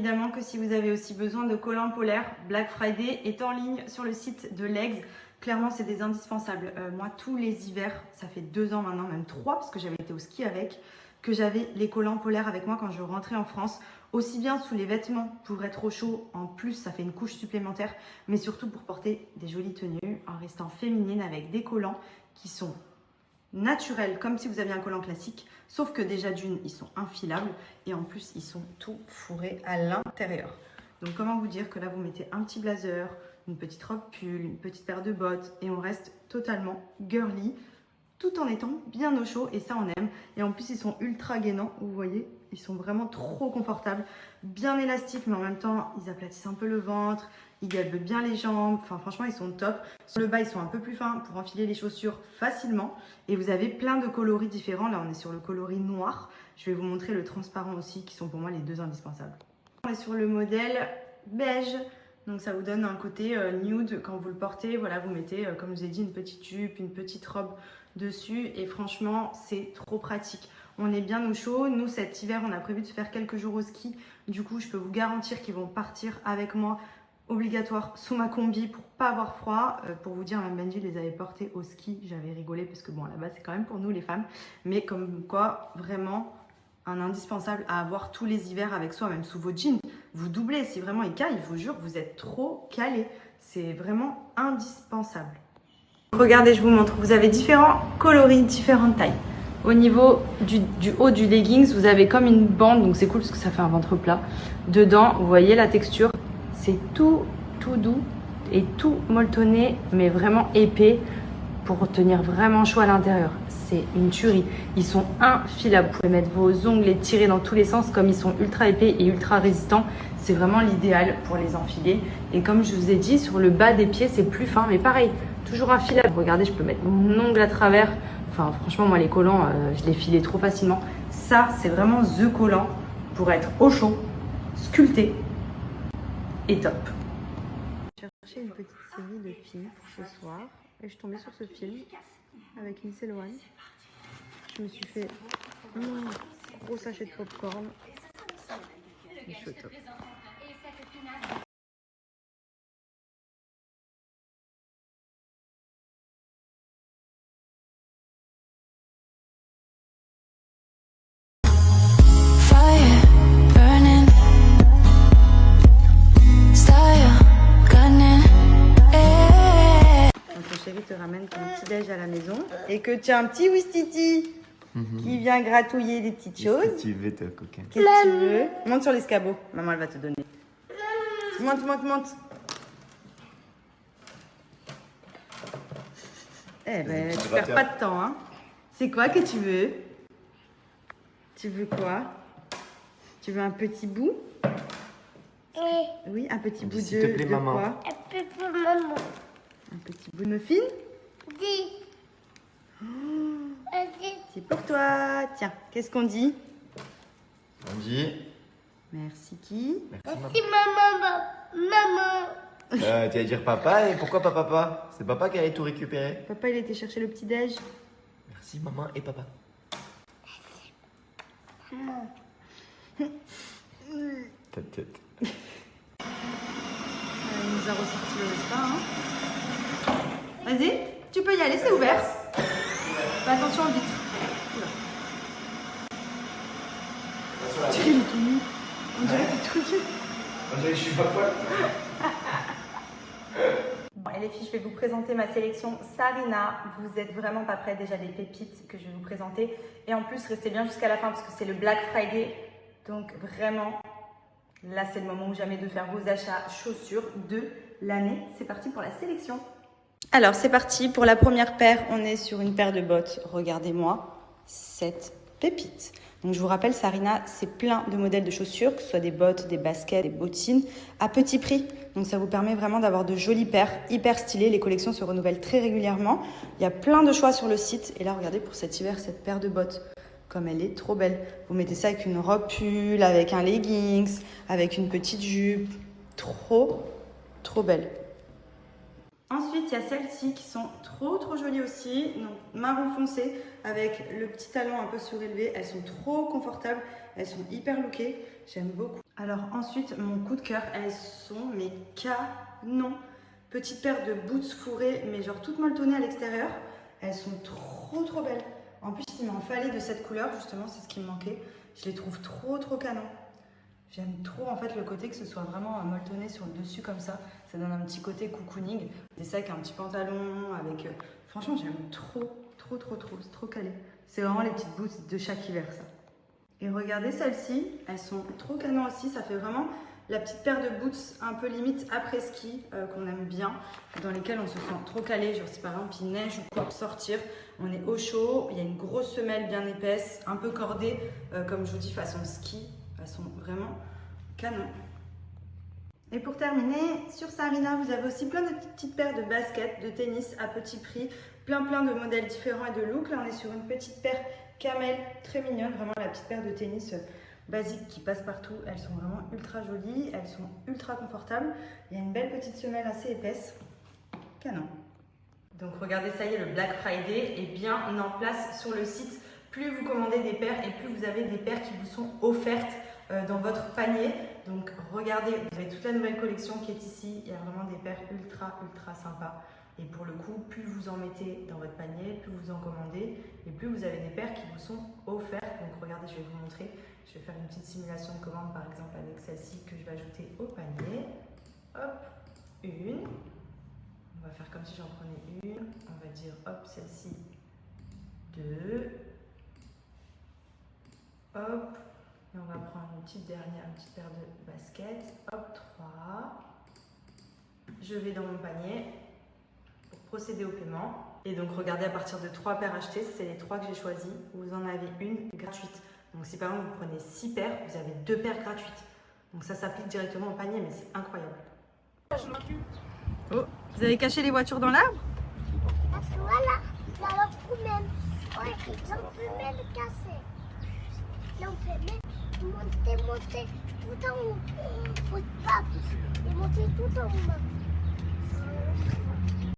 évidemment que si vous avez aussi besoin de collants polaires, Black Friday est en ligne sur le site de Legs. Clairement, c'est des indispensables. Moi, tous les hivers, ça fait 2 ans maintenant, même 3, parce que j'avais été au ski avec, que j'avais les collants polaires avec moi quand je rentrais en France. Aussi bien sous les vêtements pour être au chaud, en plus ça fait une couche supplémentaire, mais surtout pour porter des jolies tenues en restant féminine avec des collants qui sont naturels, comme si vous aviez un collant classique, sauf que déjà d'une, ils sont infilables et en plus ils sont tout fourrés à l'intérieur. Donc comment vous dire que là vous mettez un petit blazer, une petite robe pull, une petite paire de bottes et on reste totalement girly tout en étant bien au chaud et ça on aime. Et en plus ils sont ultra gainants, vous voyez, ils sont vraiment trop confortables, bien élastiques mais en même temps ils aplatissent un peu le ventre, ils galbent bien les jambes, enfin franchement ils sont top. Sur le bas ils sont un peu plus fins pour enfiler les chaussures facilement et vous avez plein de coloris différents. Là on est sur le coloris noir, je vais vous montrer le transparent aussi qui sont pour moi les 2 indispensables. On est sur le modèle beige. Donc ça vous donne un côté nude quand vous le portez. Voilà, vous mettez, comme je vous ai dit, une petite jupe, une petite robe dessus. Et franchement, c'est trop pratique. On est bien au chaud. Nous, cet hiver, on a prévu de se faire quelques jours au ski. Du coup, je peux vous garantir qu'ils vont partir avec moi, obligatoire, sous ma combi pour pas avoir froid. Pour vous dire, même Benji les avait portés au ski. J'avais rigolé parce que bon, là-bas, c'est quand même pour nous les femmes. Mais comme quoi, vraiment un indispensable à avoir tous les hivers avec soi, même sous vos jeans. Vous doublez, si vraiment il caille, je vous jure, vous êtes trop calé. C'est vraiment indispensable. Regardez, je vous montre. Vous avez différents coloris, différentes tailles. Au niveau du haut du leggings, vous avez comme une bande, donc c'est cool parce que ça fait un ventre plat. Dedans, vous voyez la texture, c'est tout doux et tout molletonné, mais vraiment épais pour tenir vraiment chaud à l'intérieur. C'est une tuerie. Ils sont infilables. Vous pouvez mettre vos ongles et tirer dans tous les sens comme ils sont ultra épais et ultra résistants. C'est vraiment l'idéal pour les enfiler. Et comme je vous ai dit, sur le bas des pieds, c'est plus fin, mais pareil, toujours infilable. Regardez, je peux mettre mon ongle à travers. Enfin, franchement, moi, les collants, je les filais trop facilement. Ça, c'est vraiment the collant pour être au chaud, sculpté et top. J'ai cherché une petite série de films pour ce soir et je suis tombée sur ce film avec Lindsay Lohan. Je me suis fait un gros sachet de popcorn. Je suis au top. Ton chéri te ramène ton petit déj à la maison et que tu as un petit Wistiti qui vient gratouiller des petites choses. Qu'est-ce que tu veux, toi, coquin? Qu'est-ce que tu veux? Monte sur l'escabeau. Maman, elle va te donner. Monte. Eh ben, tu perds pas de temps, hein. C'est quoi que tu veux? Tu veux quoi? Tu veux un petit bout? Oui. Oui, un petit bout S'il te plaît, de maman. quoi? Un peu pour maman. Un petit bout de muffin? Dis. Vas-y. C'est pour toi. Tiens, qu'est-ce qu'on dit? On dit. Merci qui? Merci maman. Maman. Tu vas dire papa, et pourquoi pas papa? C'est papa qui allait tout récupérer. Papa, il était chercher le petit déj. Merci maman et papa. Maman. Ta tête. Il nous a ressorti le repas, hein. Vas-y, tu peux y aller, c'est ouvert. Fais attention aux vitres. Oula. Tu es tout nu. On dirait que t'es tout nu. On dirait que je suis pas poil. Bon, et les filles, je vais vous présenter ma sélection Sarina. Vous êtes vraiment pas prêts, déjà des pépites que je vais vous présenter. Et en plus, restez bien jusqu'à la fin parce que c'est le Black Friday. Donc vraiment, là c'est le moment ou jamais de faire vos achats chaussures de l'année. C'est parti pour la sélection. Alors c'est parti, pour la première paire, on est sur une paire de bottes. Regardez-moi cette pépite. Donc je vous rappelle, Sarina, c'est plein de modèles de chaussures, que ce soit des bottes, des baskets, des bottines, à petit prix. Donc ça vous permet vraiment d'avoir de jolies paires, hyper stylées. Les collections se renouvellent très régulièrement. Il y a plein de choix sur le site. Et là, regardez pour cet hiver, cette paire de bottes. Comme elle est trop belle. Vous mettez ça avec une robe pull, avec un leggings, avec une petite jupe. Trop belle. Ensuite, il y a celles-ci qui sont trop jolies aussi. Donc, marron foncé avec le petit talon un peu surélevé. Elles sont trop confortables. Elles sont hyper lookées. J'aime beaucoup. Alors ensuite, mon coup de cœur, elles sont mes canons. Petite paire de boots fourrées, mais genre toutes molletonnées à l'extérieur. Elles sont trop belles. En plus, il m'en fallait de cette couleur, justement, c'est ce qui me manquait. Je les trouve trop canon. J'aime trop en fait le côté que ce soit vraiment molletonné sur le dessus comme ça. Ça donne un petit côté cocooning. Et ça avec un petit pantalon, avec... Franchement, j'aime trop, c'est trop calé. C'est vraiment les petites boots de chaque hiver, ça. Et regardez celles-ci, elles sont trop canon aussi. Ça fait vraiment la petite paire de boots un peu limite après-ski qu'on aime bien, dans lesquelles on se sent trop calé. Genre si par exemple il neige ou quoi, pour sortir, on est au chaud. Il y a une grosse semelle bien épaisse, un peu cordée, comme je vous dis, façon ski. Elles sont vraiment canon. Et pour terminer, sur Sarina, vous avez aussi plein de petites paires de baskets, de tennis à petit prix, plein de modèles différents et de looks. Là, on est sur une petite paire camel, très mignonne, vraiment la petite paire de tennis basique qui passe partout. Elles sont vraiment ultra jolies, elles sont ultra confortables. Il y a une belle petite semelle assez épaisse, canon. Donc regardez, ça y est, le Black Friday est bien en place sur le site. Plus vous commandez des paires et plus vous avez des paires qui vous sont offertes dans votre panier. Donc regardez, vous avez toute la nouvelle collection qui est ici. Il y a vraiment des paires ultra sympas. Et pour le coup, plus vous en mettez dans votre panier, plus vous en commandez et plus vous avez des paires qui vous sont offertes. Donc regardez, je vais vous montrer. Je vais faire une petite simulation de commande par exemple avec celle-ci que je vais ajouter au panier. Hop, une. On va faire comme si j'en prenais une. On va dire hop, celle-ci, 2. Hop. Et on va prendre une petite dernière, une petite paire de baskets. Hop, 3. Je vais dans mon panier pour procéder au paiement. Et donc regardez, à partir de 3 paires achetées, c'est les 3 que j'ai choisies. Vous en avez une gratuite. Donc si par exemple vous prenez 6 paires, vous avez 2 paires gratuites. Donc ça s'applique directement au panier, mais c'est incroyable. Oh, vous avez caché les voitures dans l'arbre? Parce que voilà, là on peut même, casser. Là on peut même monter tout en haut. Et monter tout en haut.